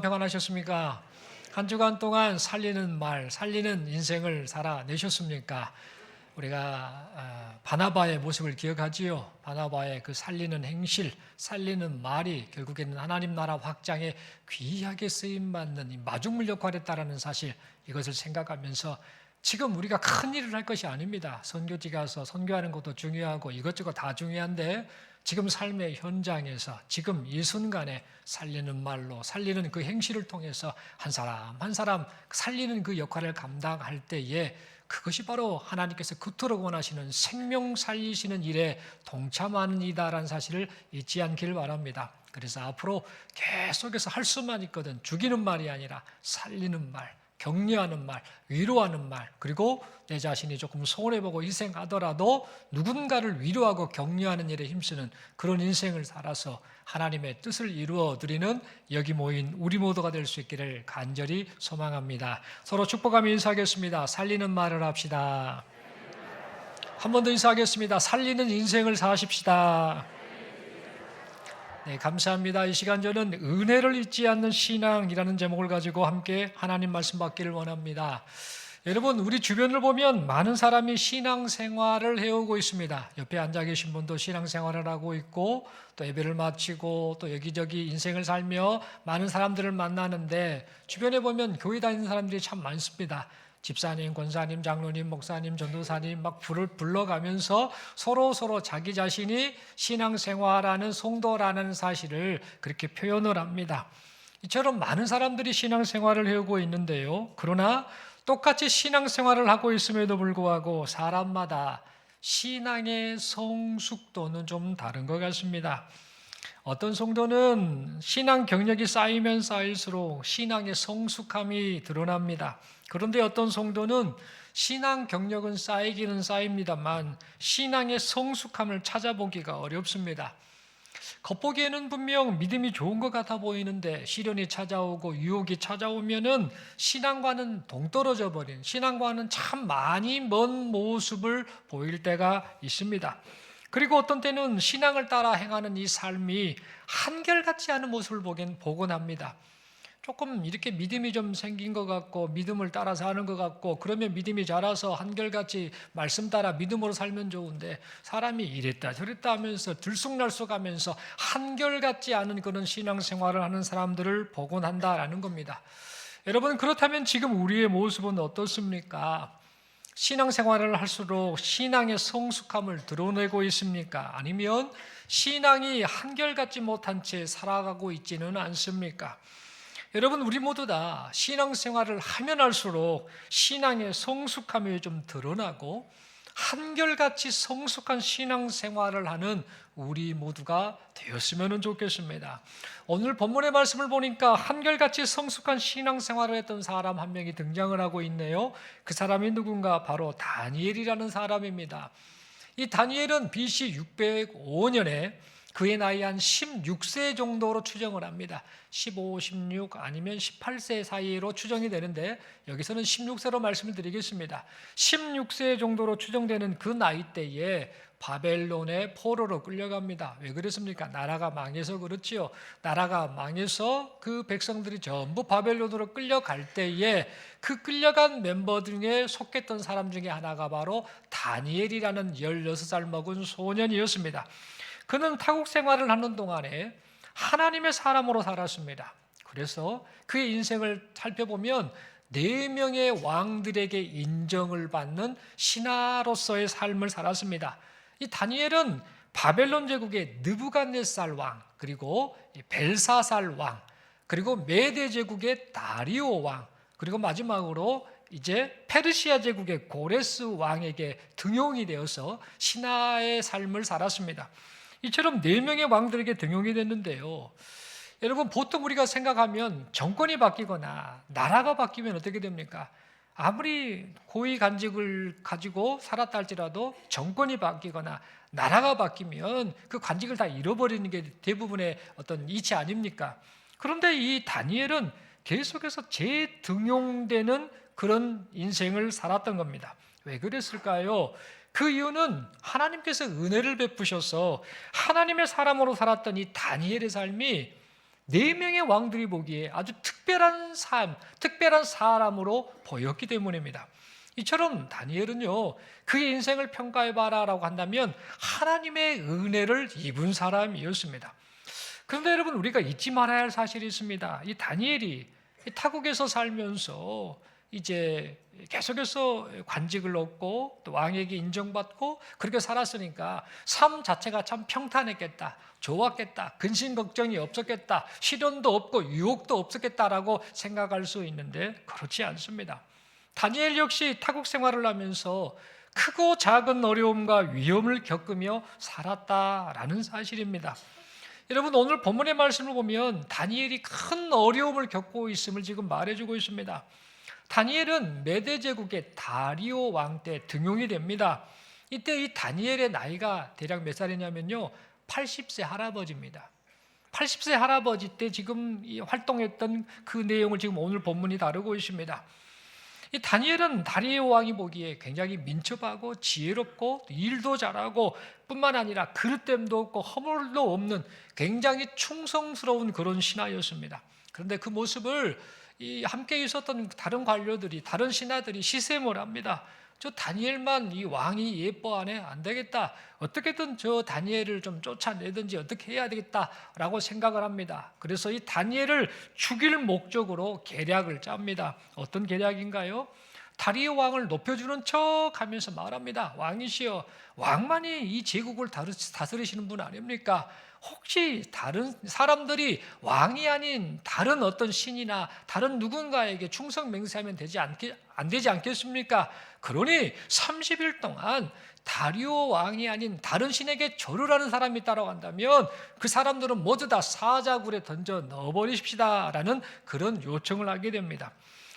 평안하셨습니까? 한 주간 동안 살리는 말, 살리는 인생을 살아내셨습니까? 우리가 바나바의 모습을 기억하지요. 바나바의 그 살리는 행실, 살리는 말이 결국에는 하나님 나라 확장에 귀하게 쓰임받는 이 마중물 역할을 했다라는 사실, 이것을 생각하면서 지금 우리가 큰 일을 할 것이 아닙니다. 선교지 가서 선교하는 것도 중요하고 이것저것 다 중요한데, 지금 삶의 현장에서 지금 이 순간에 살리는 말로, 살리는 그 행실을 통해서 한 사람 한 사람 살리는 그 역할을 감당할 때에, 그것이 바로 하나님께서 그토록 원하시는 생명 살리시는 일에 동참하는 이다라는 사실을 잊지 않기를 바랍니다. 그래서 앞으로 계속해서 할 수만 있거든, 죽이는 말이 아니라 살리는 말, 격려하는 말, 위로하는 말, 그리고 내 자신이 조금 손해보고 희생하더라도 누군가를 위로하고 격려하는 일에 힘쓰는 그런 인생을 살아서 하나님의 뜻을 이루어 드리는 여기 모인 우리 모두가 될 수 있기를 간절히 소망합니다. 서로 축복하며 인사하겠습니다. 살리는 말을 합시다. 한 번 더 인사하겠습니다. 살리는 인생을 사십시다. 네, 감사합니다. 이 시간 저는 은혜를 잊지 않는 신앙이라는 제목을 가지고 함께 하나님 말씀 받기를 원합니다. 여러분, 우리 주변을 보면 많은 사람이 신앙생활을 해오고 있습니다. 옆에 앉아 계신 분도 신앙생활을 하고 있고, 또 예배를 마치고 또 여기저기 인생을 살며 많은 사람들을 만나는데, 주변에 보면 교회 다니는 사람들이 참 많습니다. 집사님, 권사님, 장로님, 목사님, 전도사님 막 불러가면서 서로 자기 자신이 신앙생활하는 성도라는 사실을 그렇게 표현을 합니다. 이처럼 많은 사람들이 신앙생활을 해오고 있는데요. 그러나 똑같이 신앙생활을 하고 있음에도 불구하고 사람마다 신앙의 성숙도는 좀 다른 것 같습니다. 어떤 성도는 신앙 경력이 쌓이면 쌓일수록 신앙의 성숙함이 드러납니다. 그런데 어떤 성도는 신앙 경력은 쌓이기는 쌓입니다만 신앙의 성숙함을 찾아보기가 어렵습니다. 겉보기에는 분명 믿음이 좋은 것 같아 보이는데 시련이 찾아오고 유혹이 찾아오면은 신앙과는 동떨어져 버린, 신앙과는 참 많이 먼 모습을 보일 때가 있습니다. 그리고 어떤 때는 신앙을 따라 행하는 이 삶이 한결같지 않은 모습을 보곤 합니다. 조금 이렇게 믿음이 좀 생긴 것 같고 믿음을 따라서 하는 것 같고, 그러면 믿음이 자라서 한결같이 말씀 따라 믿음으로 살면 좋은데, 사람이 이랬다 저랬다 하면서 들쑥날쑥하면서 한결같지 않은 그런 신앙생활을 하는 사람들을 보곤 한다라는 겁니다. 여러분, 그렇다면 지금 우리의 모습은 어떻습니까? 신앙생활을 할수록 신앙의 성숙함을 드러내고 있습니까? 아니면 신앙이 한결같지 못한 채 살아가고 있지는 않습니까? 여러분, 우리 모두 다 신앙생활을 하면 할수록 신앙의 성숙함이 좀 드러나고 한결같이 성숙한 신앙생활을 하는 우리 모두가 되었으면 좋겠습니다. 오늘 본문의 말씀을 보니까 한결같이 성숙한 신앙생활을 했던 사람 한 명이 등장을 하고 있네요. 그 사람이 누군가? 바로 다니엘이라는 사람입니다. 이 다니엘은 BC 605년에 그의 나이 한 16세 정도로 추정을 합니다. 15, 16 아니면 18세 사이로 추정이 되는데, 여기서는 16세로 말씀을 드리겠습니다. 16세 정도로 추정되는 그 나이 때에 바벨론의 포로로 끌려갑니다. 왜 그랬습니까? 나라가 망해서 그렇지요. 나라가 망해서 그 백성들이 전부 바벨론으로 끌려갈 때에 그 끌려간 멤버 중에 속했던 사람 중에 하나가 바로 다니엘이라는 16살 먹은 소년이었습니다. 그는 타국 생활을 하는 동안에 하나님의 사람으로 살았습니다. 그래서 그의 인생을 살펴보면 4명의 왕들에게 인정을 받는 신하로서의 삶을 살았습니다. 이 다니엘은 바벨론 제국의 느부갓네살 왕, 그리고 벨사살 왕, 그리고 메대 제국의 다리오 왕, 그리고 마지막으로 이제 페르시아 제국의 고레스 왕에게 등용이 되어서 신하의 삶을 살았습니다. 이처럼 4명의 왕들에게 등용이 됐는데요. 여러분, 보통 우리가 생각하면 정권이 바뀌거나 나라가 바뀌면 어떻게 됩니까? 아무리 고위 간직을 가지고 살았다 할지라도 정권이 바뀌거나 나라가 바뀌면 그 간직을 다 잃어버리는 게 대부분의 어떤 이치 아닙니까? 그런데 이 다니엘은 계속해서 재등용되는 그런 인생을 살았던 겁니다. 왜 그랬을까요? 그 이유는 하나님께서 은혜를 베푸셔서 하나님의 사람으로 살았던 이 다니엘의 삶이 네 명의 왕들이 보기에 아주 특별한 삶, 특별한 사람으로 보였기 때문입니다. 이처럼 다니엘은요, 그의 인생을 평가해봐라라고 한다면 하나님의 은혜를 입은 사람이었습니다. 그런데 여러분, 우리가 잊지 말아야 할 사실이 있습니다. 이 다니엘이 타국에서 살면서 이제 계속해서 관직을 얻고 또 왕에게 인정받고 그렇게 살았으니까 삶 자체가 참 평탄했겠다, 좋았겠다, 근심 걱정이 없었겠다, 시련도 없고 유혹도 없었겠다라고 생각할 수 있는데 그렇지 않습니다. 다니엘 역시 타국 생활을 하면서 크고 작은 어려움과 위험을 겪으며 살았다라는 사실입니다. 여러분, 오늘 본문의 말씀을 보면 다니엘이 큰 어려움을 겪고 있음을 지금 말해주고 있습니다. 다니엘은 메대 제국의 다리오 왕 때 등용이 됩니다. 이때 이 다니엘의 나이가 대략 몇 살이냐면요, 80세 할아버지입니다. 80세 할아버지 때 지금 활동했던 그 내용을 지금 오늘 본문이 다루고 있습니다. 이 다니엘은 다리오 왕이 보기에 굉장히 민첩하고 지혜롭고 일도 잘하고 뿐만 아니라 그릇됨도 없고 허물도 없는 굉장히 충성스러운 그런 신하였습니다. 그런데 그 모습을 함께 있었던 다른 관료들이, 다른 신하들이 시샘을 합니다. 저 다니엘만 이 왕이 예뻐하네, 안 되겠다, 어떻게든 저 다니엘을 좀 쫓아내든지 어떻게 해야 되겠다라고 생각을 합니다. 그래서 이 다니엘을 죽일 목적으로 계략을 짭니다. 어떤 계략인가요? 다리오 왕을 높여주는 척 하면서 말합니다. 왕이시여, 왕만이 이 제국을 다스리시는 분 아닙니까? 혹시 다른 사람들이 왕이 아닌 다른 어떤 신이나 다른 누군가에게 충성 맹세하면 안 되지 않겠습니까? 그러니 30일 동안 다리오 왕이 아닌 다른 신에게 절을 하는 사람이 있다고 한다면 그 사람들은 모두 다 사자굴에 던져 넣어버리십시다라는 그런 요청을 하게 됩니다.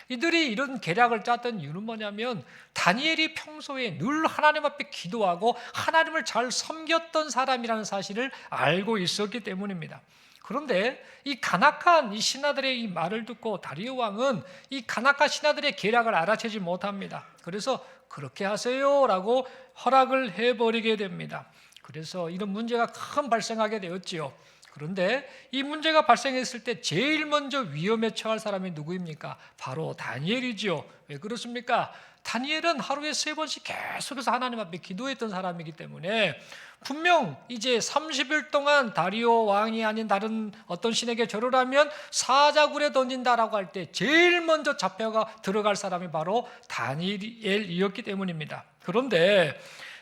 이들이 이런 계략을 짰던 이유는 뭐냐면 다니엘이 평소에 늘 하나님 앞에 기도하고 하나님을 잘 섬겼던 사람이라는 사실을 알고 있었기 때문입니다. 그런데 이 간악한 이 신하들의 이 말을 듣고 다리오 왕은 이 간악한 신하들의 계략을 알아채지 못합니다. 그래서 그렇게 하세요라고 허락을 해버리게 됩니다. 그래서 이런 문제가 큰 발생하게 되었지요. 그런데 이 문제가 발생했을 때 제일 먼저 위험에 처할 사람이 누구입니까? 바로 다니엘이죠. 왜 그렇습니까? 다니엘은 하루에 3번씩 계속해서 하나님 앞에 기도했던 사람이기 때문에 분명 이제 30일 동안 다리오 왕이 아닌 다른 어떤 신에게 절을 하면 사자굴에 던진다라고 할 때 제일 먼저 잡혀가 들어갈 사람이 바로 다니엘이었기 때문입니다. 그런데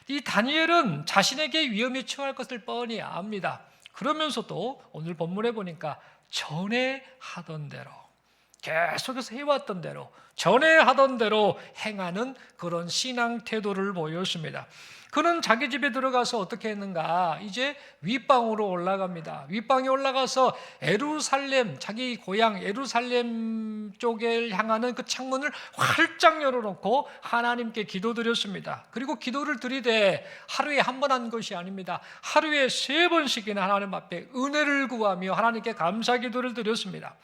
이 다니엘은 자신에게 위험에 처할 것을 뻔히 압니다. 그러면서도 오늘 본문에 보니까 전에 하던 대로, 계속해서 해왔던 대로, 전에 하던 대로 행하는 그런 신앙 태도를 보였습니다. 그는 자기 집에 들어가서 어떻게 했는가? 이제 윗방으로 올라갑니다. 윗방에 올라가서 에루살렘, 자기 고향 에루살렘 쪽에 향하는 그 창문을 활짝 열어놓고 하나님께 기도드렸습니다. 그리고 기도를 드리되 하루에 한 번 한 것이 아닙니다. 하루에 3번씩이나 하나님 앞에 은혜를 구하며 하나님께 감사 기도를 드렸습니다.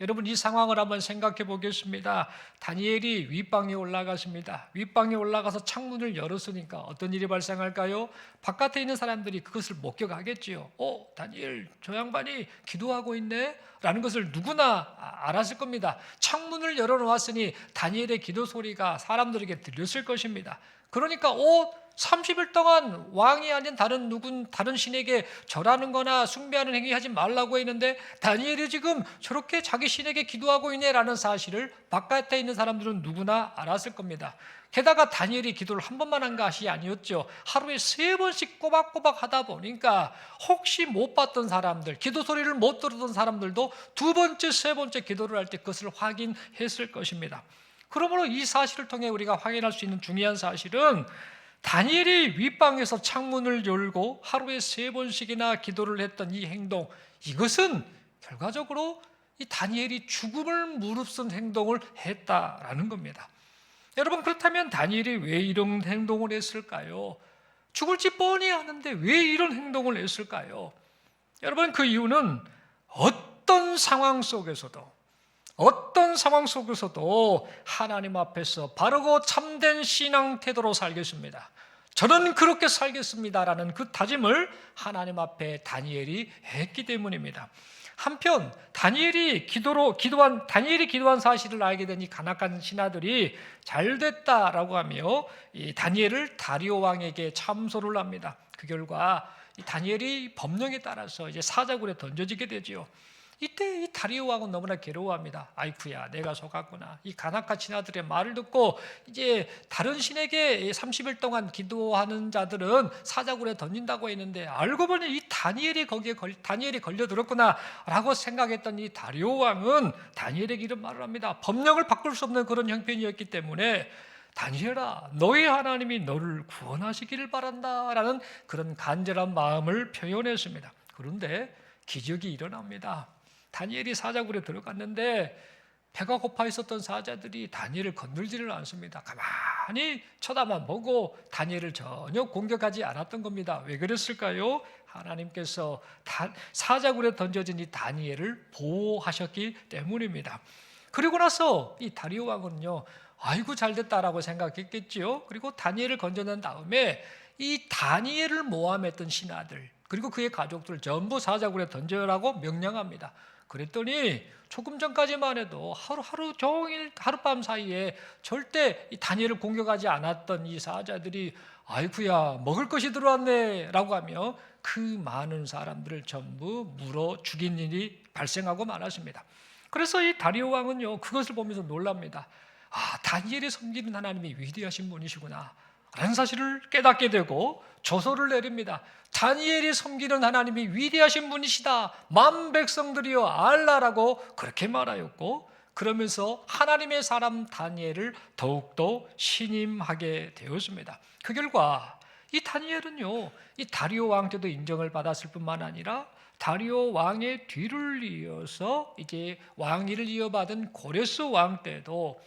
여러분, 이 상황을 한번 생각해 보겠습니다. 다니엘이 윗방에 올라갔습니다. 윗방에 올라가서 창문을 열었으니까 어떤 일이 발생할까요? 바깥에 있는 사람들이 그것을 목격하겠지요. 다니엘, 저 양반이 기도하고 있네? 라는 것을 누구나 알았을 겁니다. 창문을 열어놓았으니 다니엘의 기도 소리가 사람들에게 들렸을 것입니다. 그러니까 30일 동안 왕이 아닌 다른 신에게 절하는 거나 숭배하는 행위 하지 말라고 했는데 다니엘이 지금 저렇게 자기 신에게 기도하고 있네라는 사실을 바깥에 있는 사람들은 누구나 알았을 겁니다. 게다가 다니엘이 기도를 한 번만 한 것이 아니었죠. 하루에 3번씩 꼬박꼬박 하다 보니까 혹시 못 봤던 사람들, 기도 소리를 못 들었던 사람들도 2번째, 3번째 기도를 할 때 그것을 확인했을 것입니다. 그러므로 이 사실을 통해 우리가 확인할 수 있는 중요한 사실은 다니엘이 윗방에서 창문을 열고 하루에 3번씩이나 기도를 했던 이 행동, 이것은 결과적으로 이 다니엘이 죽음을 무릅쓴 행동을 했다라는 겁니다. 여러분, 그렇다면 다니엘이 왜 이런 행동을 했을까요? 죽을지 뻔히 아는데 왜 이런 행동을 했을까요? 여러분, 그 이유는 어떤 상황 속에서도 하나님 앞에서 바르고 참된 신앙 태도로 살겠습니다, 저는 그렇게 살겠습니다라는 그 다짐을 하나님 앞에 다니엘이 했기 때문입니다. 한편 다니엘이 기도한 사실을 알게 된 이 간악한 신하들이 잘 됐다라고 하며 이 다니엘을 다리오 왕에게 참소를 합니다. 그 결과 이 다니엘이 법령에 따라서 이제 사자굴에 던져지게 되지요. 이때 이 다리오 왕은 너무나 괴로워합니다. 아이쿠야, 내가 속았구나. 이 간악한 신하들의 말을 듣고 이제 다른 신에게 30일 동안 기도하는 자들은 사자굴에 던진다고 했는데 알고 보니 이 다니엘이 걸려들었구나라고 생각했던 이 다리오 왕은 다니엘에게 이런 말을 합니다. 법령을 바꿀 수 없는 그런 형편이었기 때문에 다니엘아, 너희 하나님이 너를 구원하시기를 바란다라는 그런 간절한 마음을 표현했습니다. 그런데 기적이 일어납니다. 다니엘이 사자굴에 들어갔는데 배가 고파 있었던 사자들이 다니엘을 건들지를 않습니다. 가만히 쳐다만 보고 다니엘을 전혀 공격하지 않았던 겁니다. 왜 그랬을까요? 하나님께서 사자굴에 던져진 이 다니엘을 보호하셨기 때문입니다. 그리고 나서 이 다리오 왕은요, 아이고 잘됐다라고 생각했겠지요. 그리고 다니엘을 건져낸 다음에 이 다니엘을 모함했던 신하들 그리고 그의 가족들 전부 사자굴에 던져라고 명령합니다. 그랬더니 조금 전까지만 해도 하루 종일 하룻밤 사이에 절대 이 다니엘을 공격하지 않았던 이 사자들이 아이쿠야 먹을 것이 들어왔네 라고 하며 그 많은 사람들을 전부 물어 죽인 일이 발생하고 말았습니다. 그래서 이 다리오 왕은요 그것을 보면서 놀랍니다. 다니엘이 섬기는 하나님이 위대하신 분이시구나 라는 사실을 깨닫게 되고 조서를 내립니다. 다니엘이 섬기는 하나님이 위대하신 분이시다. 만 백성들이여 알라라고 그렇게 말하였고 그러면서 하나님의 사람 다니엘을 더욱더 신임하게 되었습니다. 그 결과 이 다니엘은요 이 다리오 왕 때도 인정을 받았을 뿐만 아니라 다리오 왕의 뒤를 이어서 이제 왕위를 이어받은 고레스 왕 때도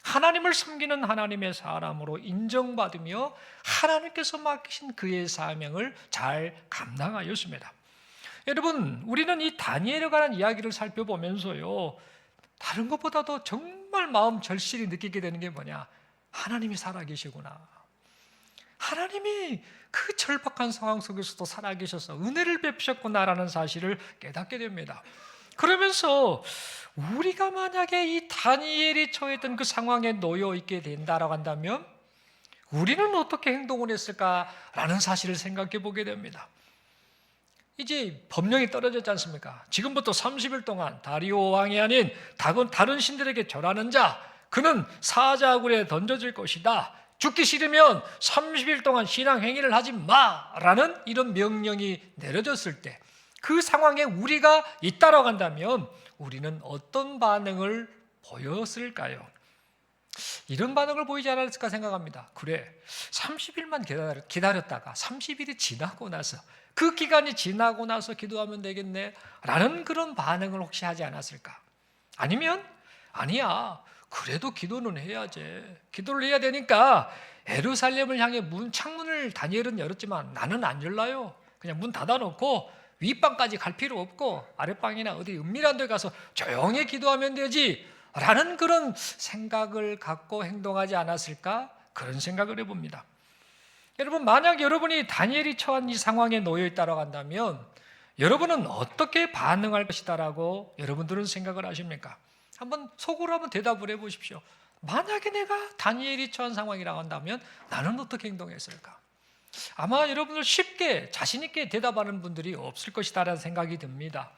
하나님을 섬기는 하나님의 사람으로 인정받으며 하나님께서 맡기신 그의 사명을 잘 감당하였습니다. 여러분, 우리는 이 다니엘에 관한 이야기를 살펴보면서요 다른 것보다도 정말 마음 절실히 느끼게 되는 게 뭐냐? 하나님이 살아계시구나. 하나님이 그 절박한 상황 속에서도 살아계셔서 은혜를 베푸셨구나라는 사실을 깨닫게 됩니다. 그러면서 우리가 만약에 이 다니엘이 처했던 그 상황에 놓여 있게 된다라고 한다면 우리는 어떻게 행동을 했을까라는 사실을 생각해 보게 됩니다. 이제 법령이 떨어졌지 않습니까? 지금부터 30일 동안 다리오 왕이 아닌 다른 신들에게 절하는 자 그는 사자굴에 던져질 것이다. 죽기 싫으면 30일 동안 신앙 행위를 하지 마라는 이런 명령이 내려졌을 때 그 상황에 우리가 있다라고 한다면 우리는 어떤 반응을 보였을까요? 이런 반응을 보이지 않았을까 생각합니다. 그래, 30일만 기다렸다가 30일이 지나고 나서 그 기간이 지나고 나서 기도하면 되겠네 라는 그런 반응을 혹시 하지 않았을까? 아니면 아니야, 그래도 기도는 해야지. 기도를 해야 되니까 예루살렘을 향해 창문을 다니엘은 열었지만 나는 안 열라요. 그냥 문 닫아놓고 윗방까지 갈 필요 없고 아랫방이나 어디 은밀한 데 가서 조용히 기도하면 되지 라는 그런 생각을 갖고 행동하지 않았을까? 그런 생각을 해봅니다. 여러분, 만약 여러분이 다니엘이 처한 이 상황에 놓여 있다고 한다면 여러분은 어떻게 반응할 것이다라고 여러분들은 생각을 하십니까? 한번 속으로 한번 대답을 해보십시오. 만약에 내가 다니엘이 처한 상황이라고 한다면 나는 어떻게 행동했을까? 아마 여러분들 쉽게 자신 있게 대답하는 분들이 없을 것이다라는 생각이 듭니다.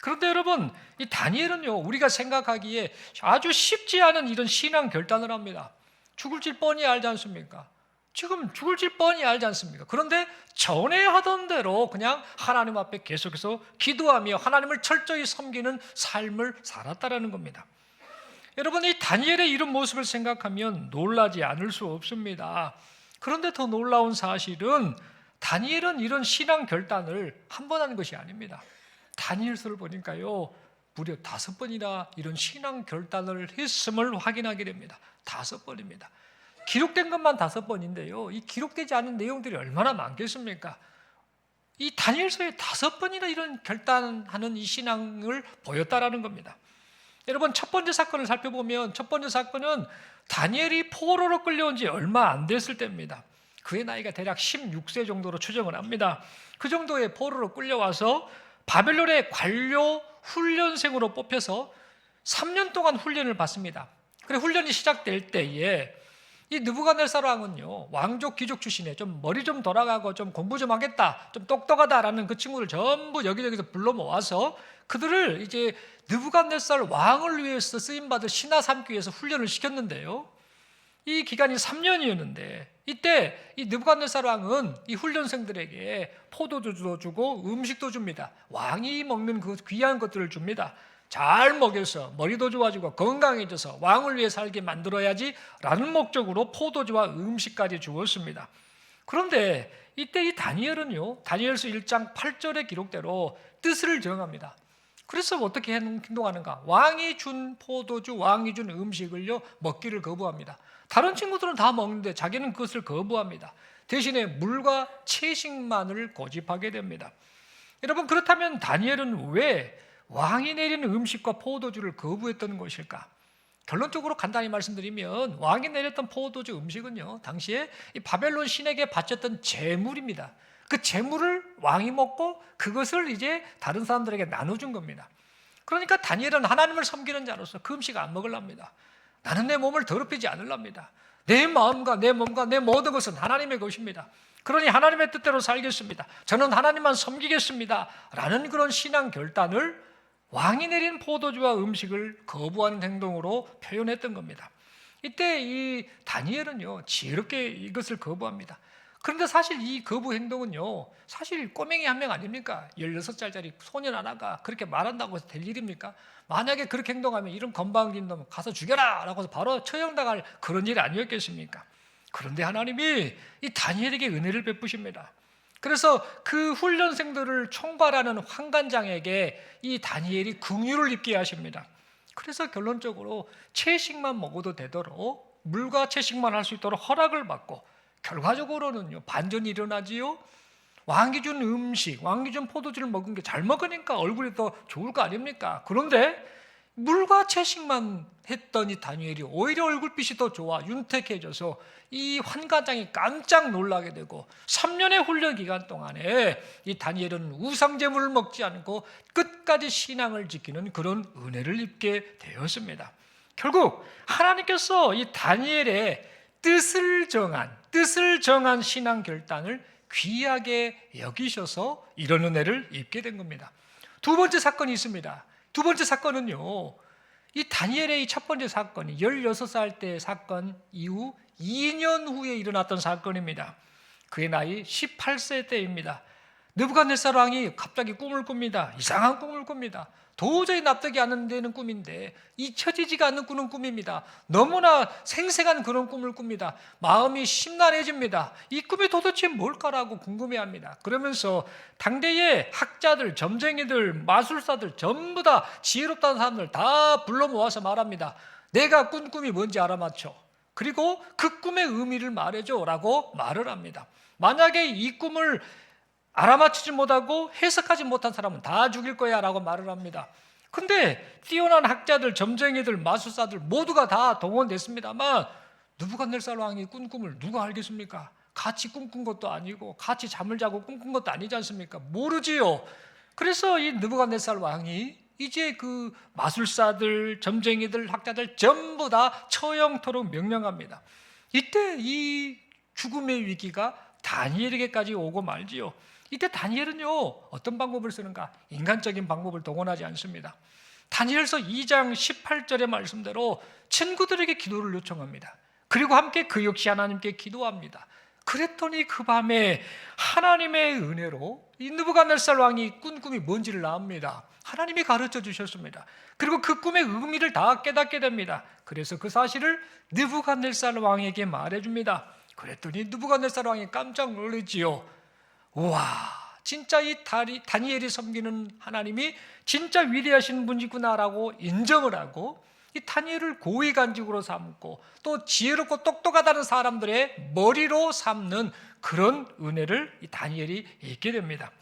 그런데 여러분, 이 다니엘은요 우리가 생각하기에 아주 쉽지 않은 이런 신앙 결단을 합니다. 죽을 줄 뻔히 알지 않습니까? 지금 죽을 줄 뻔히 알지 않습니까? 그런데 전에 하던 대로 그냥 하나님 앞에 계속해서 기도하며 하나님을 철저히 섬기는 삶을 살았다라는 겁니다. 여러분, 이 다니엘의 이런 모습을 생각하면 놀라지 않을 수 없습니다. 그런데 더 놀라운 사실은 다니엘은 이런 신앙 결단을 한 번 하는 것이 아닙니다. 다니엘서를 보니까요 무려 5번이나 이런 신앙 결단을 했음을 확인하게 됩니다. 5번입니다. 기록된 것만 5번인데요 이 기록되지 않은 내용들이 얼마나 많겠습니까? 이 다니엘서에 5번이나 이런 결단하는 이 신앙을 보였다라는 겁니다. 여러분, 첫 번째 사건을 살펴보면 첫 번째 사건은 다니엘이 포로로 끌려온 지 얼마 안 됐을 때입니다. 그의 나이가 대략 16세 정도로 추정을 합니다. 그 정도의 포로로 끌려와서 바벨론의 관료 훈련생으로 뽑혀서 3년 동안 훈련을 받습니다. 그래 훈련이 시작될 때에 이 느부갓네살 왕은요, 왕족 귀족 출신에 좀 머리 좀 돌아가고 좀 공부 좀 하겠다, 좀 똑똑하다라는 그 친구들 전부 여기저기서 불러 모아서 그들을 이제 느부갓네살 왕을 위해서 쓰임받을 신하 삼기 위해서 훈련을 시켰는데요. 이 기간이 3년이었는데 이때 이 느부갓네살 왕은 이 훈련생들에게 포도주도 주고 음식도 줍니다. 왕이 먹는 그 귀한 것들을 줍니다. 잘 먹여서 머리도 좋아지고 건강해져서 왕을 위해 살게 만들어야지 라는 목적으로 포도주와 음식까지 주었습니다. 그런데 이때 이 다니엘은요, 다니엘서 1장 8절의 기록대로 뜻을 정합니다. 그래서 어떻게 행동하는가? 왕이 준 포도주, 왕이 준 음식을요 먹기를 거부합니다. 다른 친구들은 다 먹는데 자기는 그것을 거부합니다. 대신에 물과 채식만을 고집하게 됩니다. 여러분, 그렇다면 다니엘은 왜 왕이 내리는 음식과 포도주를 거부했던 것일까? 결론적으로 간단히 말씀드리면 왕이 내렸던 포도주 음식은요, 당시에 이 바벨론 신에게 바쳤던 제물입니다. 그 제물을 왕이 먹고 그것을 이제 다른 사람들에게 나눠준 겁니다. 그러니까 다니엘은 하나님을 섬기는 자로서 그 음식 안 먹으랍니다. 나는 내 몸을 더럽히지 않으랍니다. 내 마음과 내 몸과 내 모든 것은 하나님의 것입니다. 그러니 하나님의 뜻대로 살겠습니다. 저는 하나님만 섬기겠습니다. 라는 그런 신앙 결단을 왕이 내린 포도주와 음식을 거부하는 행동으로 표현했던 겁니다. 이때 이 다니엘은요, 지혜롭게 이것을 거부합니다. 그런데 사실 이 거부 행동은요, 사실 꼬맹이 한 명 아닙니까? 16살짜리 소년 하나가 그렇게 말한다고 해서 될 일입니까? 만약에 그렇게 행동하면 이런 건방진 놈 가서 죽여라! 라고 해서 바로 처형당할 그런 일이 아니었겠습니까? 그런데 하나님이 이 다니엘에게 은혜를 베푸십니다. 그래서 그 훈련생들을 총괄하는 환관장에게 이 다니엘이 긍휼을 입게 하십니다. 그래서 결론적으로 채식만 먹어도 되도록 물과 채식만 할 수 있도록 허락을 받고 결과적으로는요, 반전이 일어나지요. 왕이 준 음식, 왕이 준 포도주를 먹은 게 잘 먹으니까 얼굴이 더 좋을 거 아닙니까? 그런데 물과 채식만 했던 이 다니엘이 오히려 얼굴빛이 더 좋아 윤택해져서 이 환관장이 깜짝 놀라게 되고 3년의 훈련 기간 동안에 이 다니엘은 우상제물을 먹지 않고 끝까지 신앙을 지키는 그런 은혜를 입게 되었습니다. 결국 하나님께서 이 다니엘의 뜻을 정한 신앙 결단을 귀하게 여기셔서 이런 은혜를 입게 된 겁니다. 두 번째 사건이 있습니다. 두 번째 사건은요, 이 다니엘의 이 첫 번째 사건이 16살 때 사건 이후 2년 후에 일어났던 사건입니다. 그의 나이 18세 때입니다. 느부갓네살 왕이 갑자기 꿈을 꿉니다. 이상한 꿈을 꿉니다. 도저히 납득이 안 되는 꿈인데 잊혀지지가 않는 꾸는 꿈입니다. 너무나 생생한 그런 꿈을 꿉니다. 마음이 심란해집니다. 이 꿈이 도대체 뭘까라고 궁금해합니다. 그러면서 당대의 학자들, 점쟁이들, 마술사들 전부 다 지혜롭다는 사람들 다 불러 모아서 말합니다. 내가 꾼 꿈이 뭔지 알아맞혀. 그리고 그 꿈의 의미를 말해줘 라고 말을 합니다. 만약에 이 꿈을 알아맞히지 못하고 해석하지 못한 사람은 다 죽일 거야 라고 말을 합니다. 근데 뛰어난 학자들, 점쟁이들, 마술사들 모두가 다 동원됐습니다만 느부갓네살 왕이 꾼 꿈을 누가 알겠습니까? 같이 꿈꾼 것도 아니고 같이 잠을 자고 꿈꾼 것도 아니지 않습니까? 모르지요. 그래서 이 느부갓네살 왕이 이제 그 마술사들, 점쟁이들, 학자들 전부 다 처형토록 명령합니다. 이때 이 죽음의 위기가 다니엘에게까지 오고 말지요. 이때 다니엘은요, 어떤 방법을 쓰는가? 인간적인 방법을 동원하지 않습니다. 다니엘서 2장 18절의 말씀대로 친구들에게 기도를 요청합니다. 그리고 함께 그 역시 하나님께 기도합니다. 그랬더니 그 밤에 하나님의 은혜로 이 느부갓네살 왕이 꾼 꿈이 뭔지를 압니다. 하나님이 가르쳐 주셨습니다. 그리고 그 꿈의 의미를 다 깨닫게 됩니다. 그래서 그 사실을 느부갓네살 왕에게 말해줍니다. 그랬더니 느부갓네살 왕이 깜짝 놀랐지요. 우와, 진짜 이 다니엘이 섬기는 하나님이 진짜 위대하신 분이구나라고 인정을 하고 이 다니엘을 고위 간직으로 삼고 또 지혜롭고 똑똑하다는 사람들의 머리로 삼는 그런 은혜를 이 다니엘이 잊게 됩니다.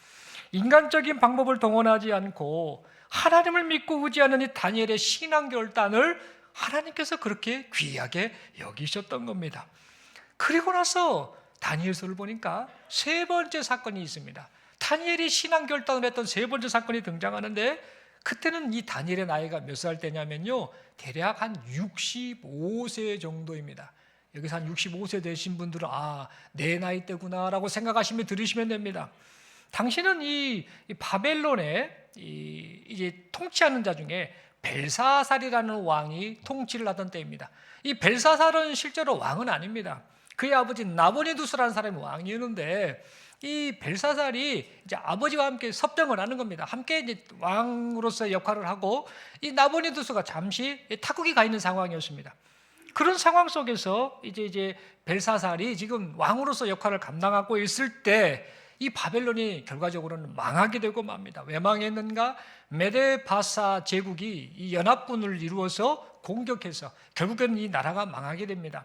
인간적인 방법을 동원하지 않고 하나님을 믿고 의지하는 이 다니엘의 신앙 결단을 하나님께서 그렇게 귀하게 여기셨던 겁니다. 그리고 나서 다니엘서를 보니까 세 번째 사건이 있습니다. 다니엘이 신앙 결단을 했던 세 번째 사건이 등장하는데, 그때는 이 다니엘의 나이가 몇 살 때냐면요, 대략 한 65세 정도입니다. 여기서 한 65세 되신 분들은 내 나이 때구나 라고 생각하시면 들으시면 됩니다. 당시는 이 바벨론의 이제 통치하는 자 중에 벨사살이라는 왕이 통치를 하던 때입니다. 이 벨사살은 실제로 왕은 아닙니다. 그의 아버지 나보니두스라는 사람이 왕이었는데, 이 벨사살이 이제 아버지와 함께 섭정을 하는 겁니다. 함께 이제 왕으로서의 역할을 하고, 이 나보니두스가 잠시 타국이 가 있는 상황이었습니다. 그런 상황 속에서 이제 벨사살이 지금 왕으로서 역할을 감당하고 있을 때, 이 바벨론이 결과적으로는 망하게 되고 맙니다. 왜 망했는가? 메데바사 제국이 이 연합군을 이루어서 공격해서 결국에는 이 나라가 망하게 됩니다.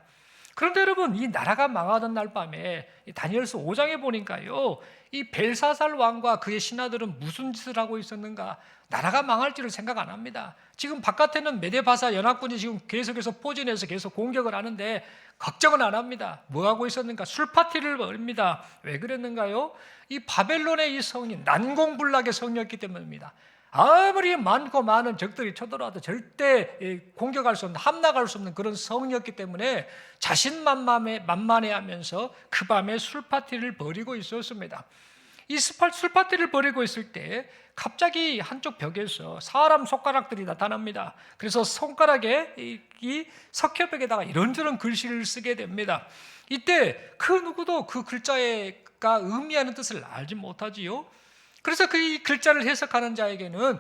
그런데 여러분, 이 나라가 망하던 날 밤에 다니엘서 5장에 보니까요, 이 벨사살 왕과 그의 신하들은 무슨 짓을 하고 있었는가? 나라가 망할 줄을 생각 안 합니다. 지금 바깥에는 메데바사 연합군이 지금 계속해서 포진해서 계속 공격을 하는데 걱정은 안 합니다. 뭐 하고 있었는가? 술 파티를 벌입니다. 왜 그랬는가요? 이 바벨론의 이 성이 난공불락의 성이었기 때문입니다. 아무리 많고 많은 적들이 쳐들어와도 절대 공격할 수 없는, 함락할 수 없는 그런 성이었기 때문에 자신만만해하면서 그 밤에 술 파티를 벌이고 있었습니다. 이 술 파티를 벌이고 있을 때 갑자기 한쪽 벽에서 사람 손가락들이 나타납니다. 그래서 손가락에 이 석회벽에다가 이런저런 글씨를 쓰게 됩니다. 이때 그 누구도 그 글자가 의미하는 뜻을 알지 못하지요. 그래서 그 글자를 해석하는 자에게는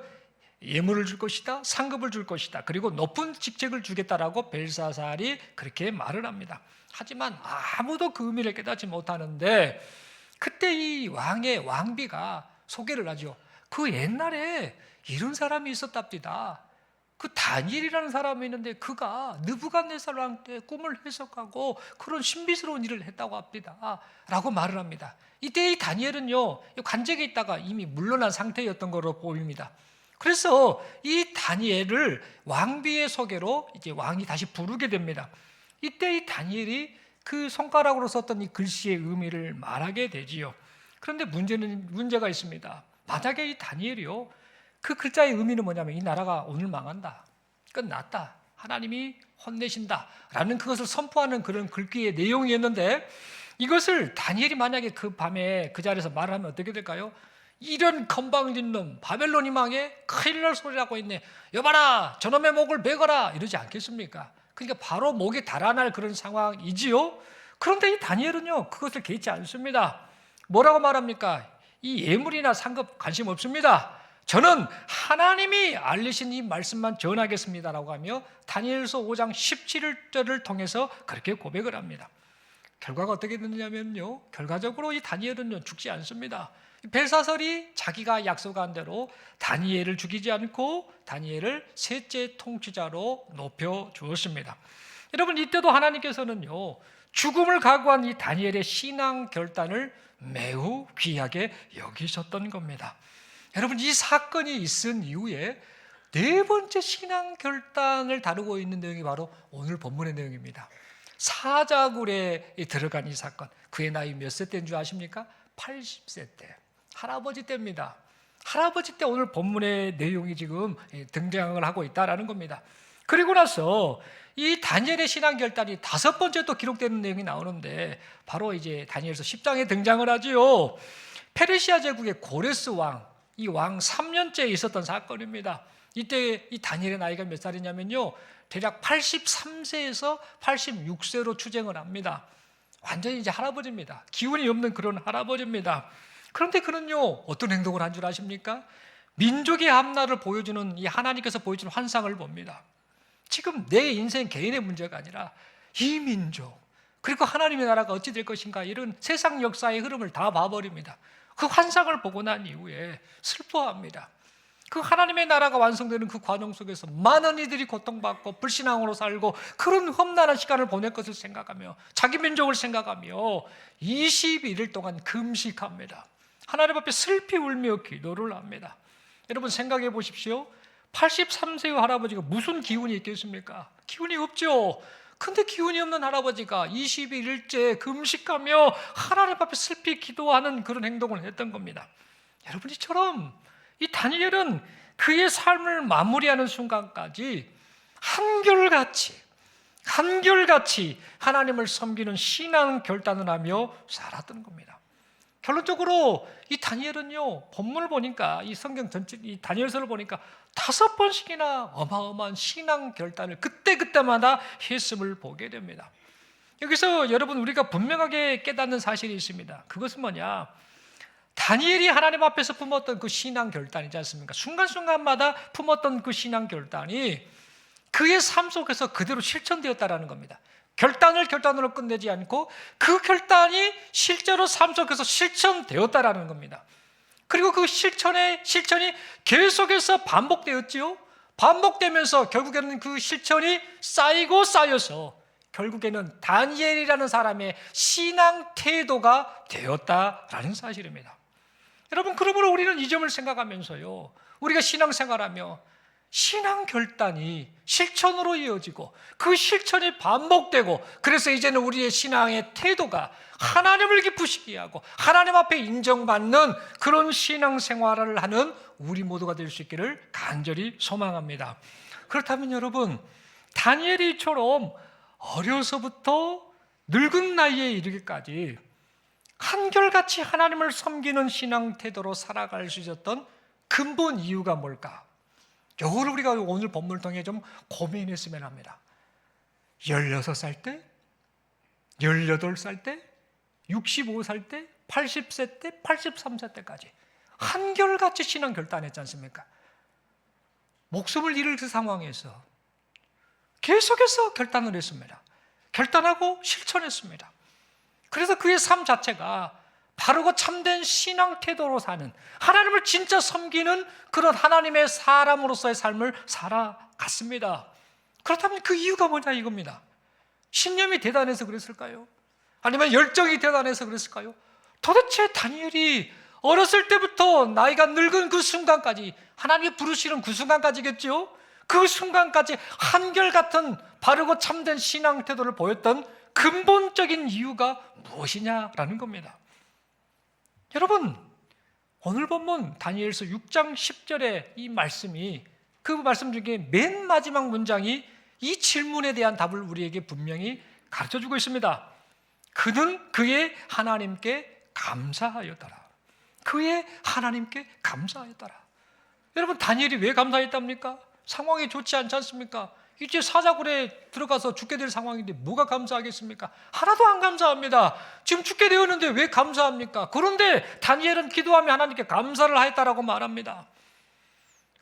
예물을 줄 것이다, 상급을 줄 것이다, 그리고 높은 직책을 주겠다라고 벨사살이 그렇게 말을 합니다. 하지만 아무도 그 의미를 깨닫지 못하는데, 그때 이 왕의 왕비가 소개를 하죠. 그 옛날에 이런 사람이 있었답니다. 그 다니엘이라는 사람이 있는데 그가 느부갓네살 왕 때 꿈을 해석하고 그런 신비스러운 일을 했다고 합니다 라고 말을 합니다. 이때 이 다니엘은요, 관직에 있다가 이미 물러난 상태였던 것으로 보입니다. 그래서 이 다니엘을 왕비의 소개로 이제 왕이 다시 부르게 됩니다. 이때 이 다니엘이 그 손가락으로 썼던 이 글씨의 의미를 말하게 되지요. 그런데 문제가 있습니다. 만약에 이 다니엘이요, 그 글자의 의미는 뭐냐면 이 나라가 오늘 망한다, 끝났다, 하나님이 혼내신다 라는 그것을 선포하는 그런 글귀의 내용이었는데, 이것을 다니엘이 만약에 그 밤에 그 자리에서 말하면 어떻게 될까요? 이런 건방진 놈, 바벨론이 망해, 큰일 날 소리를 하고 있네, 여봐라 저놈의 목을 베거라, 이러지 않겠습니까? 그러니까 바로 목에 달아날 그런 상황이지요. 그런데 이 다니엘은요, 그것을 개의치 않습니다. 뭐라고 말합니까? 이 예물이나 상급 관심 없습니다. 저는 하나님이 알리신 이 말씀만 전하겠습니다라고 하며 다니엘서 5장 17절을 통해서 그렇게 고백을 합니다. 결과가 어떻게 됐느냐면요, 결과적으로 이 다니엘은요, 죽지 않습니다. 벨사살이 자기가 약속한 대로 다니엘을 죽이지 않고 다니엘을 셋째 통치자로 높여 주었습니다. 여러분, 이때도 하나님께서는요, 죽음을 각오한 이 다니엘의 신앙 결단을 매우 귀하게 여기셨던 겁니다. 여러분, 이 사건이 있은 이후에 네 번째 신앙 결단을 다루고 있는 내용이 바로 오늘 본문의 내용입니다. 사자굴에 들어간 이 사건, 그의 나이 몇 세 때인 줄 아십니까? 80세 때, 할아버지 때입니다. 할아버지 때 오늘 본문의 내용이 지금 등장을 하고 있다는 겁니다. 그리고 나서 이 다니엘의 신앙 결단이 다섯 번째 또 기록되는 내용이 나오는데, 바로 이제 다니엘서 10장에 등장을 하지요. 페르시아 제국의 고레스 왕, 이 왕 3년째에 있었던 사건입니다. 이때 이 다니엘의 나이가 몇 살이냐면요, 대략 83세에서 86세로 추정을 합니다. 완전히 이제 할아버지입니다. 기운이 없는 그런 할아버지입니다. 그런데 그는요, 어떤 행동을 한 줄 아십니까? 민족의 합나를 보여주는, 이 하나님께서 보여주는 환상을 봅니다. 지금 내 인생 개인의 문제가 아니라 이 민족, 그리고 하나님의 나라가 어찌 될 것인가, 이런 세상 역사의 흐름을 다 봐버립니다. 그 환상을 보고 난 이후에 슬퍼합니다. 그 하나님의 나라가 완성되는 그 과정 속에서 많은 이들이 고통받고 불신앙으로 살고 그런 험난한 시간을 보낼 것을 생각하며 자기 민족을 생각하며 21일 동안 금식합니다. 하나님 앞에 슬피 울며 기도를 합니다. 여러분, 생각해 보십시오. 83세의 할아버지가 무슨 기운이 있겠습니까? 기운이 없죠. 근데 기운이 없는 할아버지가 21일째 금식하며 하나님 앞에 슬피 기도하는 그런 행동을 했던 겁니다. 여러분, 이처럼 이 다니엘은 그의 삶을 마무리하는 순간까지 한결같이 하나님을 섬기는 신앙 결단을 하며 살았던 겁니다. 결론적으로 이 다니엘은요, 본문을 보니까, 이 성경 전체, 이 다니엘서를 보니까 5번씩이나 어마어마한 신앙 결단을 그때그때마다 했음을 보게 됩니다. 여기서 여러분, 우리가 분명하게 깨닫는 사실이 있습니다. 그것은 뭐냐? 다니엘이 하나님 앞에서 품었던 그 신앙 결단이지 않습니까? 순간순간마다 품었던 그 신앙 결단이 그의 삶 속에서 그대로 실천되었다라는 겁니다. 결단으로 끝내지 않고 그 결단이 실제로 삶 속에서 실천되었다라는 겁니다. 그리고 그 실천이 계속해서 반복되었지요. 반복되면서 결국에는 그 실천이 쌓여서 결국에는 다니엘이라는 사람의 신앙 태도가 되었다라는 사실입니다. 여러분, 그러므로 우리는 이 점을 생각하면서요, 우리가 신앙생활하며 신앙 결단이 실천으로 이어지고 그 실천이 반복되고, 그래서 이제는 우리의 신앙의 태도가 하나님을 기쁘시게 하고 하나님 앞에 인정받는 그런 신앙생활을 하는 우리 모두가 될 수 있기를 간절히 소망합니다. 그렇다면 여러분, 다니엘이처럼 어려서부터 늙은 나이에 이르기까지 한결같이 하나님을 섬기는 신앙 태도로 살아갈 수 있었던 근본 이유가 뭘까? 이걸 우리가 오늘 본문을 통해 좀 고민했으면 합니다. 16살 때, 18살 때, 65살 때, 80세 때, 83세 때까지 한결같이 신앙 결단했지 않습니까? 목숨을 잃을 그 상황에서 계속해서 결단을 했습니다. 결단하고 실천했습니다. 그래서 그의 삶 자체가 바르고 참된 신앙 태도로 사는, 하나님을 진짜 섬기는 그런 하나님의 사람으로서의 삶을 살아갔습니다. 그렇다면 그 이유가 뭐냐 이겁니다. 신념이 대단해서 그랬을까요? 아니면 열정이 대단해서 그랬을까요? 도대체 다니엘이 어렸을 때부터 나이가 늙은 그 순간까지, 하나님이 부르시는 그 순간까지겠죠? 그 순간까지 한결같은 바르고 참된 신앙 태도를 보였던 근본적인 이유가 무엇이냐라는 겁니다. 여러분, 오늘 본문 다니엘서 6장 10절의 이 말씀이, 그 말씀 중에 맨 마지막 문장이 이 질문에 대한 답을 우리에게 분명히 가르쳐주고 있습니다. 그는 그의 하나님께 감사하였더라. 그의 하나님께 감사하였더라. 여러분, 다니엘이 왜 감사했답니까? 상황이 좋지 않지 않습니까? 이제 사자굴에 들어가서 죽게 될 상황인데 뭐가 감사하겠습니까? 하나도 안 감사합니다. 지금 죽게 되었는데 왜 감사합니까? 그런데 다니엘은 기도하며 하나님께 감사를 하였다라고 말합니다.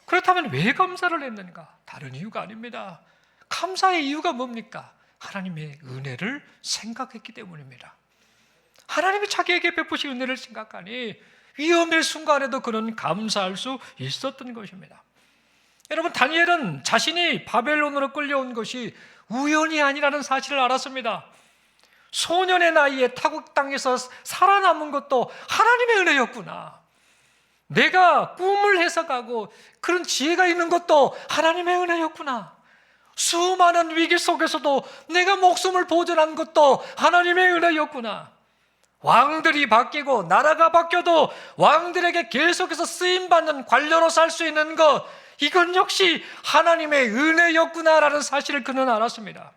그렇다면 왜 감사를 했는가? 다른 이유가 아닙니다. 감사의 이유가 뭡니까? 하나님의 은혜를 생각했기 때문입니다. 하나님이 자기에게 베푸신 은혜를 생각하니 위험의 순간에도 그는 감사할 수 있었던 것입니다. 여러분, 다니엘은 자신이 바벨론으로 끌려온 것이 우연이 아니라는 사실을 알았습니다. 소년의 나이에 타국 땅에서 살아남은 것도 하나님의 은혜였구나. 내가 꿈을 해석하고 그런 지혜가 있는 것도 하나님의 은혜였구나. 수많은 위기 속에서도 내가 목숨을 보존한 것도 하나님의 은혜였구나. 왕들이 바뀌고 나라가 바뀌어도 왕들에게 계속해서 쓰임받는 관료로 살 수 있는 것, 이건 역시 하나님의 은혜였구나라는 사실을 그는 알았습니다.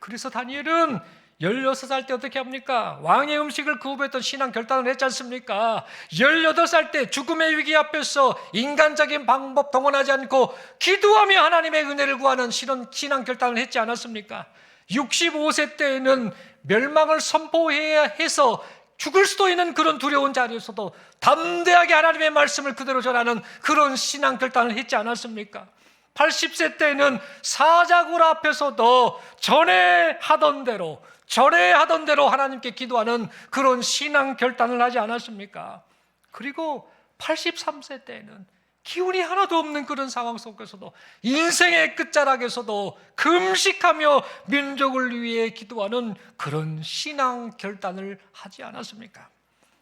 그래서 다니엘은 16살 때 어떻게 합니까? 왕의 음식을 구입했던 신앙 결단을 했지 않습니까? 18살 때 죽음의 위기 앞에서 인간적인 방법 동원하지 않고 기도하며 하나님의 은혜를 구하는 신앙 결단을 했지 않았습니까? 65세 때에는 멸망을 선포해야 해서 죽을 수도 있는 그런 두려운 자리에서도 담대하게 하나님의 말씀을 그대로 전하는 그런 신앙 결단을 했지 않았습니까? 80세 때는 사자굴 앞에서도 전에 하던 대로 하나님께 기도하는 그런 신앙 결단을 하지 않았습니까? 그리고 83세 때는 기운이 하나도 없는 그런 상황 속에서도, 인생의 끝자락에서도 금식하며 민족을 위해 기도하는 그런 신앙 결단을 하지 않았습니까?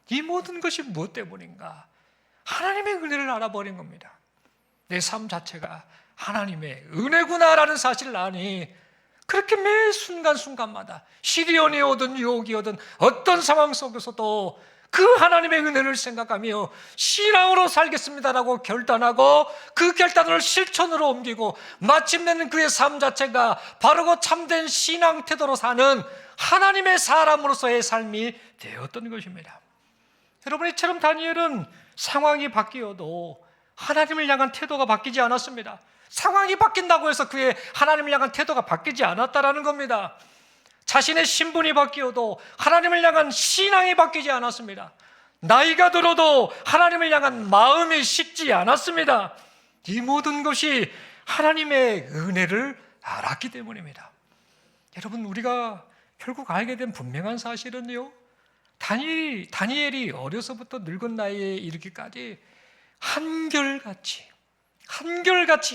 이 모든 것이 무엇 때문인가? 하나님의 은혜를 알아버린 겁니다. 내 삶 자체가 하나님의 은혜구나라는 사실을 아니, 그렇게 매 순간순간마다 시련이 오든 유혹이 오든 어떤 상황 속에서도 그 하나님의 은혜를 생각하며 신앙으로 살겠습니다라고 결단하고 그 결단을 실천으로 옮기고 마침내는 그의 삶 자체가 바르고 참된 신앙 태도로 사는 하나님의 사람으로서의 삶이 되었던 것입니다. 여러분, 이처럼 다니엘은 상황이 바뀌어도 하나님을 향한 태도가 바뀌지 않았습니다. 상황이 바뀐다고 해서 그의 하나님을 향한 태도가 바뀌지 않았다라는 겁니다. 자신의 신분이 바뀌어도 하나님을 향한 신앙이 바뀌지 않았습니다. 나이가 들어도 하나님을 향한 마음이 식지 않았습니다. 이 모든 것이 하나님의 은혜를 알았기 때문입니다. 여러분, 우리가 결국 알게 된 분명한 사실은요, 다니엘이 어려서부터 늙은 나이에 이르기까지 한결같이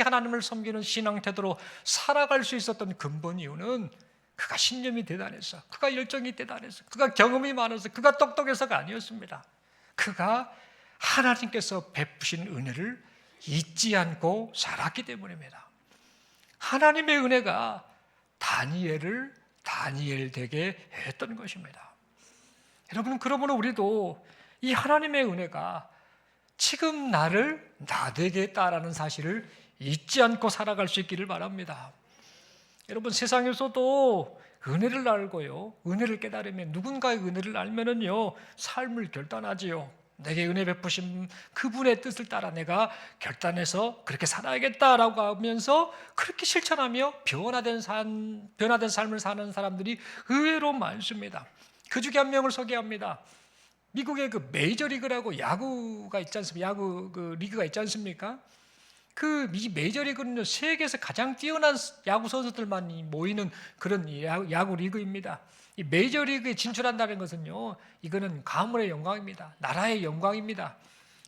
하나님을 섬기는 신앙 태도로 살아갈 수 있었던 근본 이유는 그가 신념이 대단해서, 그가 열정이 대단해서, 그가 경험이 많아서, 그가 똑똑해서가 아니었습니다. 그가 하나님께서 베푸신 은혜를 잊지 않고 살았기 때문입니다. 하나님의 은혜가 다니엘을 다니엘 되게 했던 것입니다. 여러분, 그러므로 우리도 이 하나님의 은혜가 지금 나를 나되게 했다라는 사실을 잊지 않고 살아갈 수 있기를 바랍니다. 여러분, 세상에서도 은혜를 알고요, 은혜를 깨달으면, 누군가의 은혜를 알면은요, 삶을 결단하지요. 내게 은혜 베푸신 그분의 뜻을 따라 내가 결단해서 그렇게 살아야겠다라고 하면서 그렇게 실천하며 변화된 삶을 사는 사람들이 의외로 많습니다. 그 중에 한 명을 소개합니다. 미국의 그 메이저리그라고 야구가 있지 않습니까? 야구 그 리그가 있지 않습니까? 그 메이저리그는요, 세계에서 가장 뛰어난 야구 선수들만 모이는 그런 야구 리그입니다. 이 메이저리그에 진출한다는 것은요, 이거는 가문의 영광입니다. 나라의 영광입니다.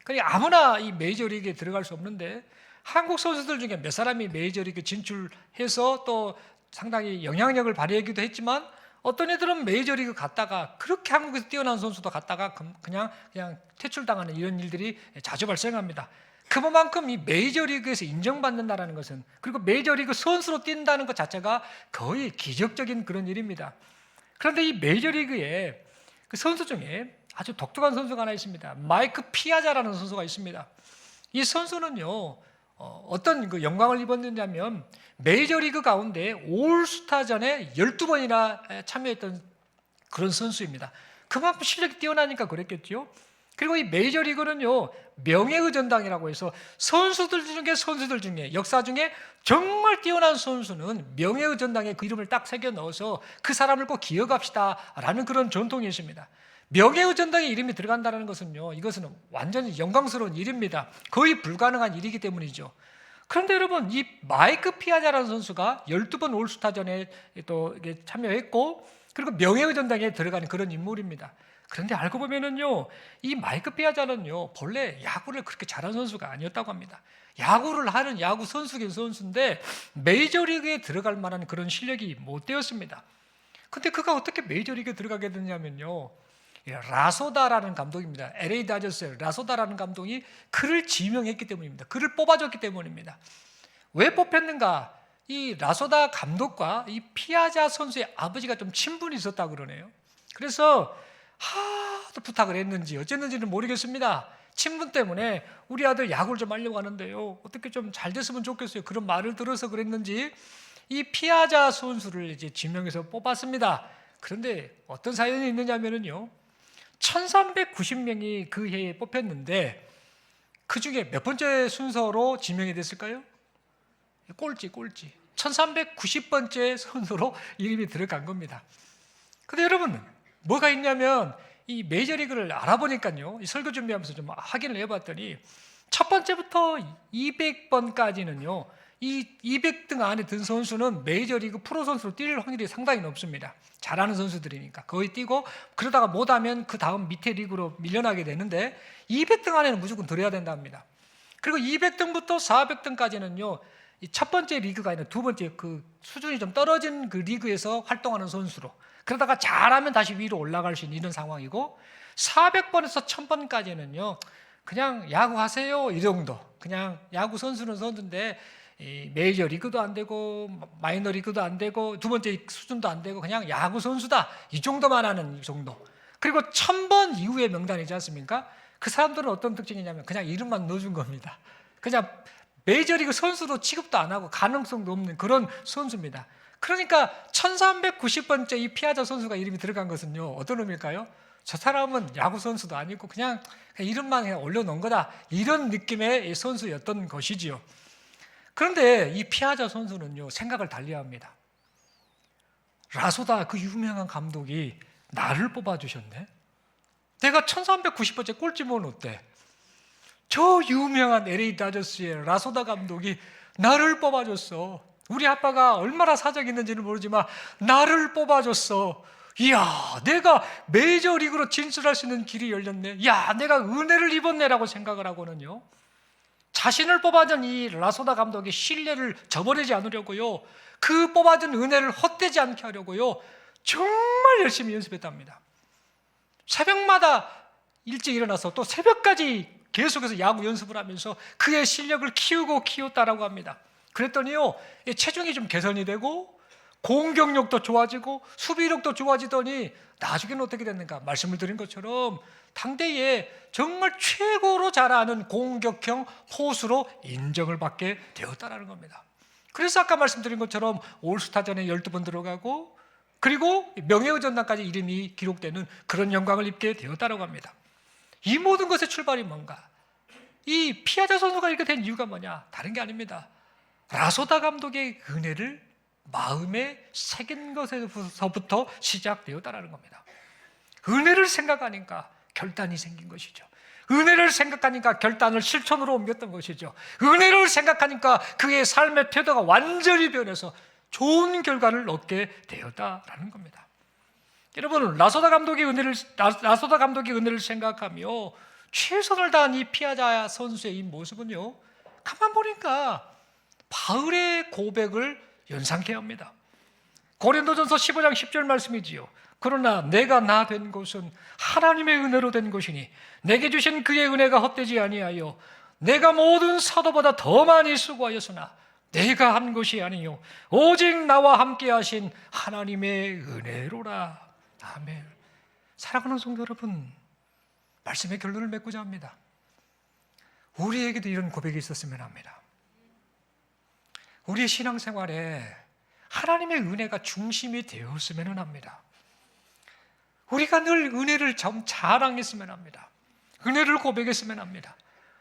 그러니까 아무나 이 메이저리그에 들어갈 수 없는데, 한국 선수들 중에 몇 사람이 메이저리그 진출해서 또 상당히 영향력을 발휘하기도 했지만, 어떤 애들은 메이저리그 갔다가 그렇게 한국에서 뛰어난 선수도 갔다가 그냥 퇴출당하는 이런 일들이 자주 발생합니다. 그만큼 이 메이저리그에서 인정받는다는 것은, 그리고 메이저리그 선수로 뛴다는 것 자체가 거의 기적적인 그런 일입니다. 그런데 이 메이저리그에 그 선수 중에 아주 독특한 선수가 하나 있습니다. 마이크 피아자라는 선수가 있습니다. 이 선수는요, 어떤 그 영광을 입었느냐면 메이저리그 가운데 올스타전에 12번이나 참여했던 그런 선수입니다. 그만큼 실력이 뛰어나니까 그랬겠죠. 그리고 이 메이저리그는요, 명예의 전당이라고 해서 선수들 중에 역사 중에 정말 뛰어난 선수는 명예의 전당에 그 이름을 딱 새겨 넣어서 그 사람을 꼭 기억합시다라는 그런 전통이 있습니다. 명예의 전당에 이름이 들어간다는 것은요, 이것은 완전히 영광스러운 일입니다. 거의 불가능한 일이기 때문이죠. 그런데 여러분, 이 마이크 피아자라는 선수가 12번 올스타전에 또 참여했고, 그리고 명예의 전당에 들어가는 그런 인물입니다. 그런데 알고 보면은요, 이 마이크 피아자는요, 본래 야구를 그렇게 잘하는 선수가 아니었다고 합니다. 야구를 하는 야구 선수긴 선수인데 메이저리그에 들어갈 만한 그런 실력이 못 되었습니다. 근데 그가 어떻게 메이저리그에 들어가게 됐냐면요, 라소다라는 감독입니다. LA 다저스의 라소다라는 감독이 그를 지명했기 때문입니다. 그를 뽑아줬기 때문입니다. 왜 뽑혔는가? 이 라소다 감독과 이 피아자 선수의 아버지가 좀 친분이 있었다고 그러네요. 그래서 하도 부탁을 했는지 어쨌는지는 모르겠습니다. 친분 때문에 우리 아들 야구를 좀 하려고 하는데요, 어떻게 좀 잘 됐으면 좋겠어요. 그런 말을 들어서 그랬는지 이 피아자 선수를 이제 지명해서 뽑았습니다. 그런데 어떤 사연이 있느냐면요, 1390명이 그 해에 뽑혔는데 그 중에 몇 번째 순서로 지명이 됐을까요? 꼴찌 1390번째 순서로 이름이 들어간 겁니다. 근데 여러분, 뭐가 있냐면 이 메이저리그를 알아보니까요, 이 설교 준비하면서 좀 확인을 해봤더니 첫 번째부터 200번까지는요 이 200등 안에 든 선수는 메이저리그 프로 선수로 뛸 확률이 상당히 높습니다. 잘하는 선수들이니까 거의 뛰고, 그러다가 못하면 그 다음 밑에 리그로 밀려나게 되는데 200등 안에는 무조건 들어야 된답니다. 그리고 200등부터 400등까지는요 이 첫 번째 리그가 아니라 두 번째 그 수준이 좀 떨어진 그 리그에서 활동하는 선수로, 그러다가 잘하면 다시 위로 올라갈 수 있는 이런 상황이고, 400번에서 1000번까지는요 그냥 야구하세요 이 정도, 그냥 야구 선수는 선수인데 메이저 리그도 안 되고 마이너 리그도 안 되고 두 번째 수준도 안 되고 그냥 야구 선수다 이 정도만 하는 정도. 그리고 1000번 이후의 명단이지 않습니까? 그 사람들은 어떤 특징이냐면 그냥 이름만 넣어준 겁니다. 그냥 메이저리그 선수로 취급도 안 하고 가능성도 없는 그런 선수입니다. 그러니까 1390번째 이 피아자 선수가 이름이 들어간 것은요, 어떤 의미일까요? 저 사람은 야구 선수도 아니고 그냥 이름만 그냥 올려놓은 거다, 이런 느낌의 선수였던 것이지요. 그런데 이 피아자 선수는요, 생각을 달리합니다. 라소다 그 유명한 감독이 나를 뽑아주셨네. 내가 1390번째 꼴찌면 어때? 저 유명한 LA 다저스의 라소다 감독이 나를 뽑아줬어. 우리 아빠가 얼마나 사정이 있는지는 모르지만 나를 뽑아줬어. 이야, 내가 메이저리그로 진출할 수 있는 길이 열렸네. 야, 내가 은혜를 입었네라고 생각을 하고는요, 자신을 뽑아준 이 라소다 감독의 신뢰를 저버리지 않으려고요, 그 뽑아준 은혜를 헛되지 않게 하려고요, 정말 열심히 연습했답니다. 새벽마다 일찍 일어나서 또 새벽까지 계속해서 야구 연습을 하면서 그의 실력을 키웠다라고 합니다. 그랬더니요, 체중이 좀 개선이 되고 공격력도 좋아지고 수비력도 좋아지더니 나중에는 어떻게 됐는가? 말씀을 드린 것처럼 당대에 정말 최고로 잘하는 공격형 포수로 인정을 받게 되었다라는 겁니다. 그래서 아까 말씀드린 것처럼 올스타전에 12번 들어가고, 그리고 명예의전단까지 이름이 기록되는 그런 영광을 입게 되었다라고 합니다. 이 모든 것의 출발이 뭔가? 이 피아자 선수가 이렇게 된 이유가 뭐냐? 다른 게 아닙니다. 라소다 감독의 은혜를 마음에 새긴 것에서부터 시작되었다라는 겁니다. 은혜를 생각하니까 결단이 생긴 것이죠. 은혜를 생각하니까 결단을 실천으로 옮겼던 것이죠. 은혜를 생각하니까 그의 삶의 태도가 완전히 변해서 좋은 결과를 얻게 되었다라는 겁니다. 여러분, 라소다 감독의 은혜를 생각하며 최선을 다한 이 피아자 선수의 이 모습은요, 가만 보니까 바울의 고백을 연상케 합니다. 고린도전서 15장 10절 말씀이지요. 그러나 내가 나 된 것은 하나님의 은혜로 된 것이니 내게 주신 그의 은혜가 헛되지 아니하여 내가 모든 사도보다 더 많이 수고하였으나 내가 한 것이 아니요 오직 나와 함께 하신 하나님의 은혜로라. 아멘. 사랑하는 성도 여러분, 말씀의 결론을 맺고자 합니다. 우리에게도 이런 고백이 있었으면 합니다. 우리의 신앙생활에 하나님의 은혜가 중심이 되었으면 합니다. 우리가 늘 은혜를 자랑했으면 합니다. 은혜를 고백했으면 합니다.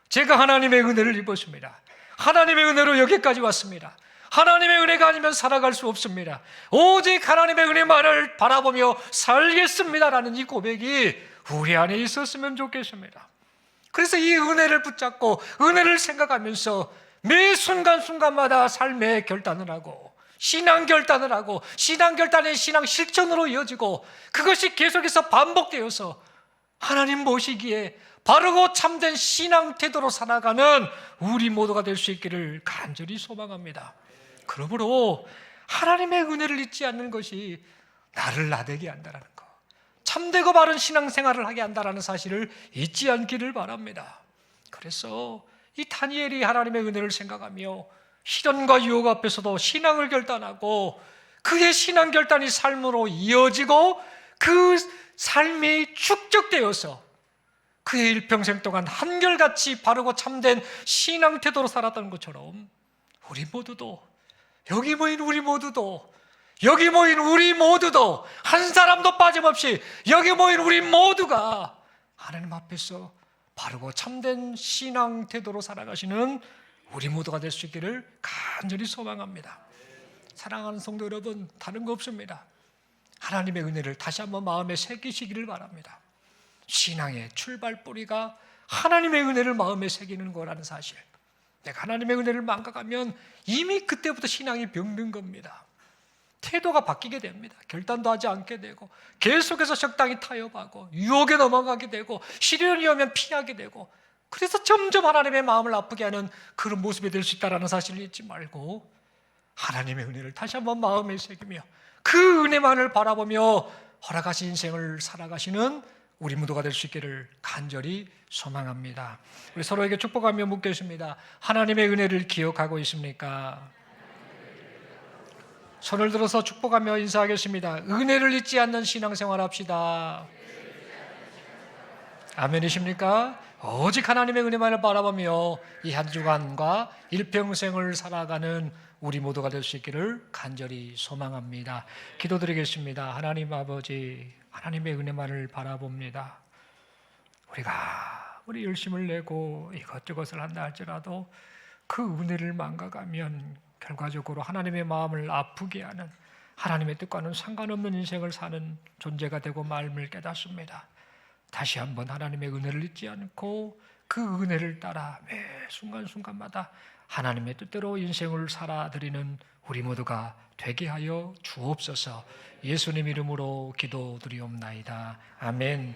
제가 하나님의 은혜를 입었습니다. 하나님의 은혜로 여기까지 왔습니다. 하나님의 은혜가 아니면 살아갈 수 없습니다. 오직 하나님의 은혜만을 바라보며 살겠습니다라는 이 고백이 우리 안에 있었으면 좋겠습니다. 그래서 이 은혜를 붙잡고 은혜를 생각하면서 매 순간순간마다 삶의 결단을 하고 신앙 결단을 하고 신앙 결단의 신앙 실천으로 이어지고 그것이 계속해서 반복되어서 하나님 보시기에 바르고 참된 신앙 태도로 살아가는 우리 모두가 될 수 있기를 간절히 소망합니다. 그러므로 하나님의 은혜를 잊지 않는 것이 나를 나대게 한다는 것, 참되고 바른 신앙생활을 하게 한다는 사실을 잊지 않기를 바랍니다. 그래서 이 다니엘이 하나님의 은혜를 생각하며 시련과 유혹 앞에서도 신앙을 결단하고 그의 신앙 결단이 삶으로 이어지고 그 삶이 축적되어서 그의 일평생 동안 한결같이 바르고 참된 신앙 태도로 살았던 것처럼 우리 모두도, 여기 모인 우리 모두도, 여기 모인 우리 모두도 한 사람도 빠짐없이 여기 모인 우리 모두가 하나님 앞에서 바르고 참된 신앙 태도로 살아가시는 우리 모두가 될 수 있기를 간절히 소망합니다. 사랑하는 성도 여러분, 다른 거 없습니다. 하나님의 은혜를 다시 한번 마음에 새기시기를 바랍니다. 신앙의 출발 뿌리가 하나님의 은혜를 마음에 새기는 거라는 사실, 내가 하나님의 은혜를 망각하면 이미 그때부터 신앙이 병든 겁니다. 태도가 바뀌게 됩니다. 결단도 하지 않게 되고 계속해서 적당히 타협하고 유혹에 넘어가게 되고 시련이 오면 피하게 되고, 그래서 점점 하나님의 마음을 아프게 하는 그런 모습이 될 수 있다는 사실을 잊지 말고 하나님의 은혜를 다시 한번 마음에 새기며 그 은혜만을 바라보며 허락하신 인생을 살아가시는 우리 모두가 될 수 있기를 간절히 소망합니다. 우리 서로에게 축복하며 묻겠습니다. 하나님의 은혜를 기억하고 있습니까? 손을 들어서 축복하며 인사하겠습니다. 은혜를 잊지 않는 신앙생활 합시다. 아멘이십니까? 오직 하나님의 은혜만을 바라보며 이 한 주간과 일평생을 살아가는 우리 모두가 될 수 있기를 간절히 소망합니다. 기도드리겠습니다. 하나님 아버지, 하나님의 은혜만을 바라봅니다. 우리가 우리 열심을 내고 이것저것을 한다 할지라도 그 은혜를 망각하면 결과적으로 하나님의 마음을 아프게 하는, 하나님의 뜻과는 상관없는 인생을 사는 존재가 되고 말임을 깨닫습니다. 다시 한번 하나님의 은혜를 잊지 않고 그 은혜를 따라 매 순간순간마다 하나님의 뜻대로 인생을 살아드리는 우리 모두가 되게 하여 주옵소서. 예수님 이름으로 기도드리옵나이다. 아멘.